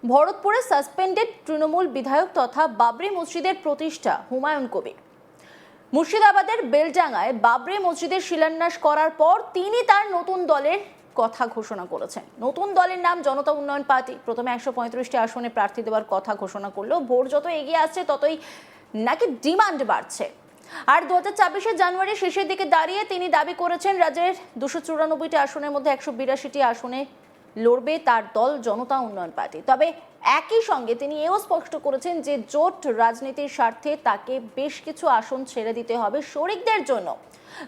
ভরতপুরে suspended Trinamool বিধায়ক তথা বাবরি মসজিদের প্রতিষ্ঠা হুমায়ুন কবির। মুর্শিদাবাদের বেলডাঙ্গায় বাবরি মসজিদের শিলান্যাস করার পর তিনি তার নতুন দলের কথা ঘোষণা করেছেন। নতুন দলের নাম জনতা উন্নয়ন পার্টি। প্রথমে 135টি আসনে প্রার্থী দেওয়ার কথা ঘোষণা করলেও ভোট যত এগিয়ে আসছে ততই নাকি ডিমান্ড বাড়ছে। আর 2024 জানুয়ারি শেষের দিকে দাঁড়িয়ে তিনি দাবি করেছেন রাজ্যের 294টি আসনের মধ্যে 182টি আসনে লড়বে তার দল জনতা উন্নয়ন পার্টি। তবে একই সঙ্গে তিনি এও স্পষ্ট করেছেন যে জোট রাজনীতির স্বার্থে তাকে বেশ কিছু আসন ছেড়ে দিতে হবে শরিকদের জন্য।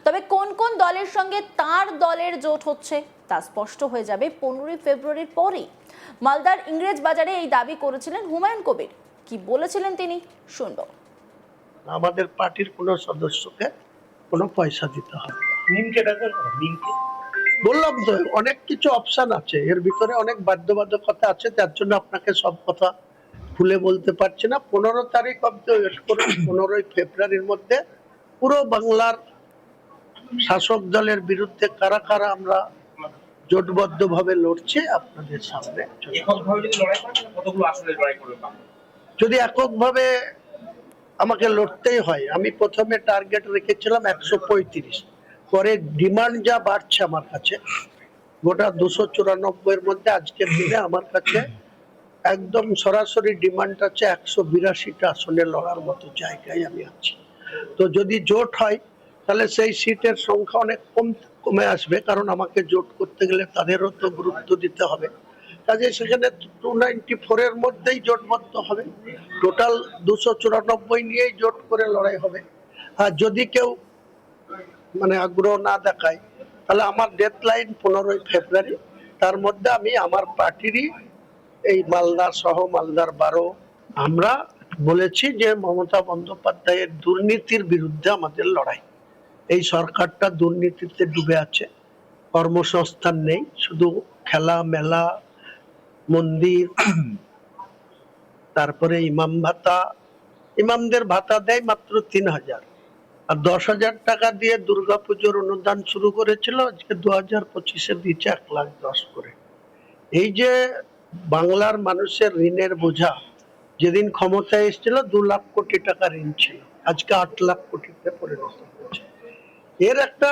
তবে কোন কোন দলের সঙ্গে তার দলের জোট হচ্ছে তা স্পষ্ট হয়ে যাবে 15 ফেব্রুয়ারির পরেই। মালদার ইংরেজ বাজারে এই দাবি করেছিলেন হুমায়ুন কবির। কি বলেছিলেন তিনি শুনব। আমাদের পার্টির কোন সদস্যকে কোনো পয়সা দিতে হবে বললাম তো, অনেক কিছু অপশন আছে, এর ভিতরে অনেক বাধ্যবাধকতা আছে, যার জন্য আপনাকে সব কথা খুলে বলতে পারছি না। 15 তারিখ অব্দি ওয়েট করুন। 15 ফেব্রুয়ারির মধ্যে পুরো বাংলার শাসক দলের বিরুদ্ধে কারা কারা আমরা জোটবদ্ধ ভাবে লড়ছি আপনাদের সামনে। যদি এককভাবে আমাকে লড়তেই হয়, আমি প্রথমে টার্গেট রেখেছিলাম 135, পরে ডিমান্ড যা বাড়ছে আমার কাছে, গোটা 294 এর মধ্যে আজকের দিনে আমার কাছে একদম সরাসরি ডিমান্ড আছে 182টা আসনে লড়ার মতো জায়গায় আমি আছি। তো যদি জোট হয় তাহলে সেই সিটের সংখ্যা অনেক কমে আসবে, কারণ আমাকে জোট করতে গেলে তাদেরও তো গুরুত্ব দিতে হবে। কাজে সেখানে 294 এর মধ্যেই জোটবদ্ধ হবে। টোটাল 294 নিয়েই জোট করে লড়াই হবে। আর যদি কেউ আগ্রহ না দেখায় তাহলে আমার ডেডলাইন 15 ফেব্রুয়ারি। তার মধ্যে আমি আমার পার্টিরই এই মালদা সহ মালদার 12 আমরা বলেছি যে মমতা বন্দ্যোপাধ্যায়ের দুর্নীতির বিরুদ্ধে আমাদের লড়াই। এই সরকারটা দুর্নীতিতে ডুবে আছে, কর্মসংস্থান নেই, শুধু খেলা মেলা, মন্দির, তারপরে ইমাম ভাতা, ইমামদের ভাতা দেয় মাত্র 3000, আর 10,000 টাকা দিয়ে দুর্গাপুজোর অনুদান শুরু করেছিল, আজকে 2025-এ দিচ্ছে 1,10,000 করে। এই যে বাংলার মানুষের ঋণের বোঝা, যেদিন ক্ষমতায় এসেছিল 2 লাখ কোটি টাকা ঋণ ছিল, আজকে 8 লাখ কোটিতে পরিণত হয়েছে। এর একটা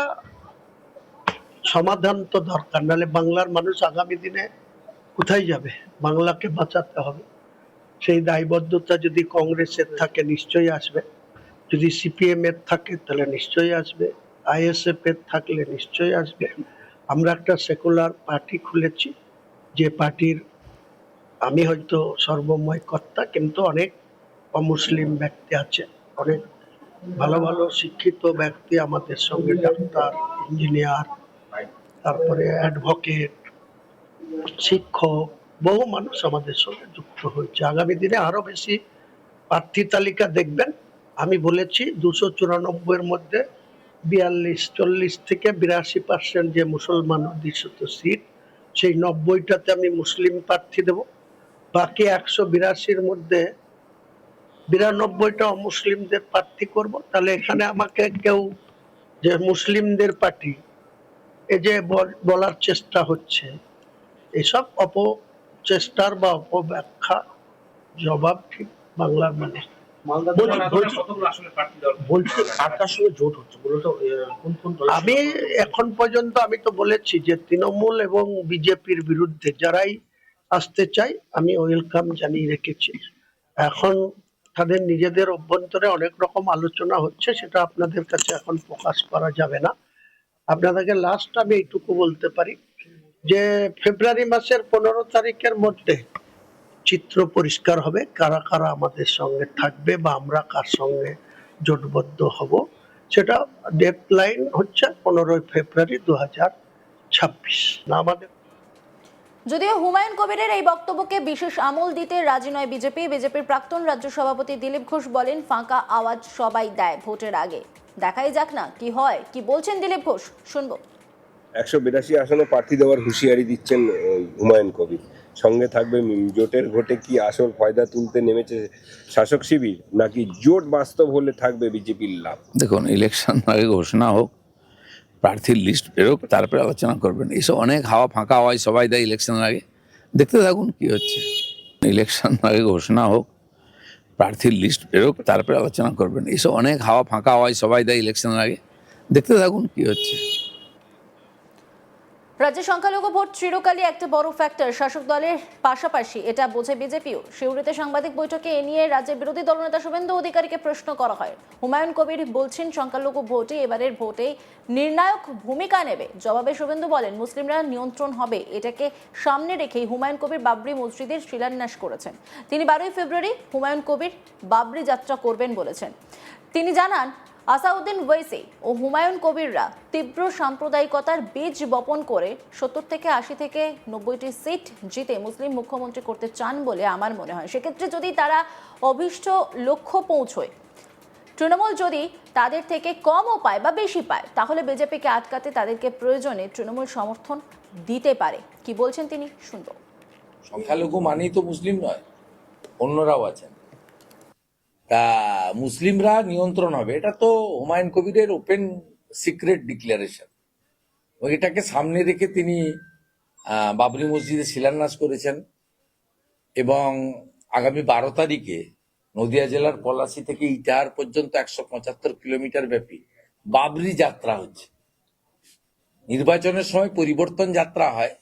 সমাধান তো দরকার, নাহলে বাংলার মানুষ আগামী দিনে কোথায় যাবে? বাংলাকে বাঁচাতে হবে। সেই দায়বদ্ধতা যদি কংগ্রেসের থাকে নিশ্চয়ই আসবে, যদি সিপিএম এর থাকে তাহলে নিশ্চয়ই আসবে, আইএসএফ এর থাকলে নিশ্চয়ই আসবে। আমরা একটা সেকুলার পার্টি খুলেছি, যে পার্টির আমি হয়তো সর্বময় কর্তা, কিন্তু অনেক অমুসলিম ব্যক্তি আছে, অনেক ভালো ভালো শিক্ষিত ব্যক্তি আমাদের সঙ্গে, ডাক্তার, ইঞ্জিনিয়ার, তারপরে অ্যাডভোকেট, শিক্ষক, বহু মানুষ আমাদের সঙ্গে যুক্ত হয়েছে। আগামী দিনে আরো বেশি প্রার্থী তালিকা দেখবেন। আমি বলেছি 294 মধ্যে 42-40 থেকে 82% যে মুসলমান অধ্যুষিত সিট, সেই 90টাতে আমি মুসলিম প্রার্থী দেব। বাকি 182-র মধ্যে 92টা অমুসলিমদের প্রার্থী করব। তাহলে এখানে আমাকে কেউ যে মুসলিমদের পার্টি এই যে বলার চেষ্টা হচ্ছে, এসব অপচেষ্টার বা অপব্যাখ্যা জবাব ঠিক বাংলার মানুষ। আমি এখন পর্যন্ত আমি তো বলেছি যে তৃণমূল এবং বিজেপির বিরুদ্ধে যারাই আসতে চাই আমি ওয়েলকাম জানিয়ে রেখেছি। এখন তাদের নিজেদের অভ্যন্তরে অনেক রকম আলোচনা হচ্ছে, সেটা আপনাদের কাছে এখন প্রকাশ করা যাবে না। আপনাদেরকে লাস্ট আমি এইটুকু বলতে পারি যে ফেব্রুয়ারি মাসের 15 তারিখের মধ্যে চিত্র পরিষ্কার হবে কারা কারা আমাদের সঙ্গে থাকবে বা আমরা কার সঙ্গে জোটবদ্ধ হব। সেটা ডেডলাইন হচ্ছে 15 ফেব্রুয়ারি 2026। আমাদের যদিও হুমায়ুন কবিরের এই বক্তব্যকে বিশেষ আমল দিতে রাজি নয় বিজেপি। বিজেপির প্রাক্তন রাজ্য সভাপতি দিলীপ ঘোষ বলেন, ফাঁকা আওয়াজ সবাই দেয় ভোটের আগে, দেখাই যাক না কি হয়। কি বলছেন দিলীপ ঘোষ শুনবো। 182 আসনে প্রার্থী দেওয়ার হুঁশিয়ারি দিচ্ছেন হুমায়ুন কবির। সঙ্গে থাকবে জোটের ভোটে কি আসল ফায়দা তুলতে নেমেছে শাসক শিবির, নাকি জোট বাস্তব হলে থাকবে বিজেপির লাভ? দেখুন, ইলেকশন আগে ঘোষণা হোক, প্রার্থীর লিস্ট বেরোক, তারপরে আলোচনা করবেন। এইসব অনেক হাওয়া, ফাঁকা হাওয়ায় সবাই দেয় ইলেকশনের আগে। দেখতে থাকুন কি হচ্ছে। ইলেকশন আগে ঘোষণা হোক, প্রার্থীর লিস্ট বেরোক, তারপরে আলোচনা করবেন। এইসব অনেক হাওয়া ফাঁকা হয়, সবাই দেয় ইলেকশনের আগে। দেখতে থাকুন কি হচ্ছে। রাজ্যে সংখ্যালঘু ভোট চিরকালই একটা বড় ফ্যাক্টর শাসক দলের পাশাপাশি, এটা বোঝে বিজেপিও। সিউড়িতে সাংবাদিক বৈঠকে এ নিয়ে রাজ্যের বিরোধী দলনেতা শুভেন্দু অধিকারীকে প্রশ্ন করা হয়। হুমায়ুন কবির বলছেন সংখ্যালঘু ভোটে এবারের ভোটে নির্ণায়ক ভূমিকা নেবে। জবাবে শুভেন্দু বলেন মুসলিমরা নিয়ন্ত্রণ হবে, এটাকে সামনে রেখেই হুমায়ুন কবির বাবরি মসজিদের শিলান্যাস করেছেন। তিনি 12 ফেব্রুয়ারি হুমায়ুন কবির বাবরি যাত্রা করবেন বলেছেন। তিনি জানান আসাউদ্দিন ওয়েসি ও হুমায়ুন কবিররা তীব্র সাম্প্রদায়িকতার বীজ বপন করে 70 থেকে 80 থেকে 90টি সিট জিতে মুসলিম মুখ্যমন্ত্রী করতে চান বলে আমার মনে হয়। সেক্ষেত্রে যদি তারা অভীষ্ট লক্ষ্য পৌঁছয়, তৃণমূল যদি তাদের থেকে কমও পায় বা বেশি পায়, তাহলে বিজেপিকে আটকাতে তাদেরকে প্রয়োজনে তৃণমূল সমর্থন দিতে পারে। কি বলছেন তিনি, শুনবো। সংখ্যালঘু মানেই তো মুসলিম নয়, অন্যরাও আছেন। তা মুসলিমরা নিয়ন্ত্রণ হবে, এটা তো হুমায়ুন কবিরের ওপেন সিক্রেট ডিক্লারেশন। এটাকে সামনে রেখে তিনি বাবরি মসজিদে শিলান্যাস করেছেন এবং আগামী 12 তারিখে নদিয়া জেলার পলাশী থেকে ইটাহার পর্যন্ত 175 কিলোমিটার ব্যাপী বাবরি যাত্রা হচ্ছে। নির্বাচনের সময় পরিবর্তন যাত্রা হয়,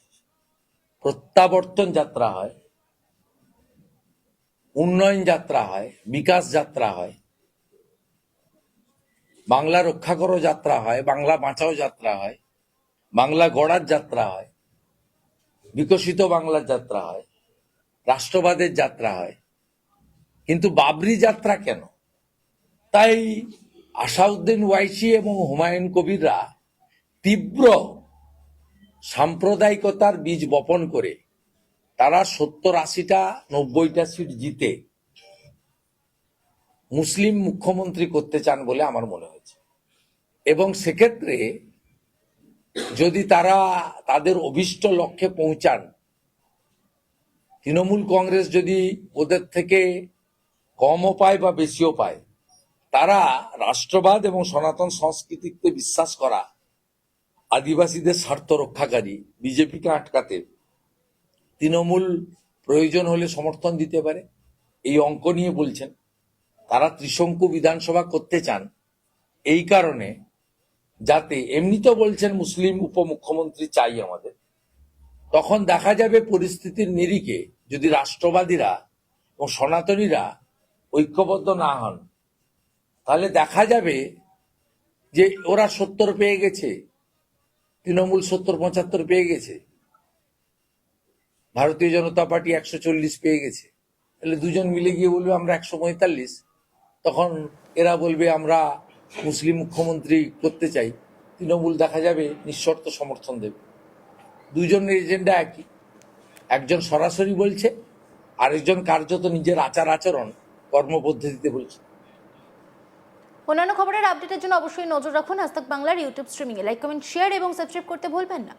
প্রত্যাবর্তন যাত্রা হয়, উন্নয়ন যাত্রা হয়, বিকাশ যাত্রা হয়, বাংলা রক্ষা করো যাত্রা হয়, বাংলা বাঁচাও যাত্রা হয়, বাংলা গড়ার যাত্রা হয়, বিকশিত বাংলার যাত্রা হয়, রাষ্ট্রবাদের যাত্রা হয়। কিন্তু বাবরি যাত্রা কেন? তাই আসাউদ্দিন ওয়াইসি এবং হুমায়ুন কবিররা তীব্র সাম্প্রদায়িকতার বীজ বপন করে তারা 70-80টা 90টা সিট জিতে মুসলিম মুখ্যমন্ত্রী করতে চান বলে আমার মনে হয়েছে। এবং সেক্ষেত্রে যদি তারা তাদের অভীষ্ট লক্ষ্যে পৌঁছান, তৃণমূল কংগ্রেস যদি ওদের থেকে কমও পায় বা বেশিও পায়, তারা রাষ্ট্রবাদ এবং সনাতন সংস্কৃতিতে বিশ্বাস করা আদিবাসীদের স্বার্থ রক্ষাকারী বিজেপিকে আটকাতে তৃণমূল প্রয়োজন হলে সমর্থন দিতে পারে। এই অঙ্ক নিয়ে বলছেন তারা ত্রিশঙ্কু বিধানসভা করতে চান, এই কারণে যাতে এমনি তো বলছেন মুসলিম উপমুখ্যমন্ত্রী চাই আমাদের, তখন দেখা যাবে পরিস্থিতির নিরিখে যদি রাষ্ট্রবাদীরা এবং সনাতনীরা ঐক্যবদ্ধ না হন, তাহলে দেখা যাবে যে ওরা 70 পেয়ে গেছে, তৃণমূল 70-75 পেয়ে গেছে, ভারতীয় জনতা পার্টি 140 পেয়ে গেছে। তাহলে দুজন মিলে গিয়ে বলবে আমরা 145, তখন এরা বলবে আমরা মুসলিম মুখ্যমন্ত্রী করতে চাই, তৃণমূল দেখা যাবে নিঃশর্ত সমর্থন দেবে। দুজনের এজেন্ডা একই, একজন সরাসরি বলছে, আরেকজন কার্যত নিজের আচার আচরণ কর্মপদ্ধতিতে বলছে। অন্যান্য খবরের আপডেটের জন্য অবশ্যই নজর রাখুন আজ তাক বাংলার ইউটিউব স্ট্রিমিংয়ে। লাইক, কমেন্ট, শেয়ার এবং সাবস্ক্রাইব করতে ভুলবেন না।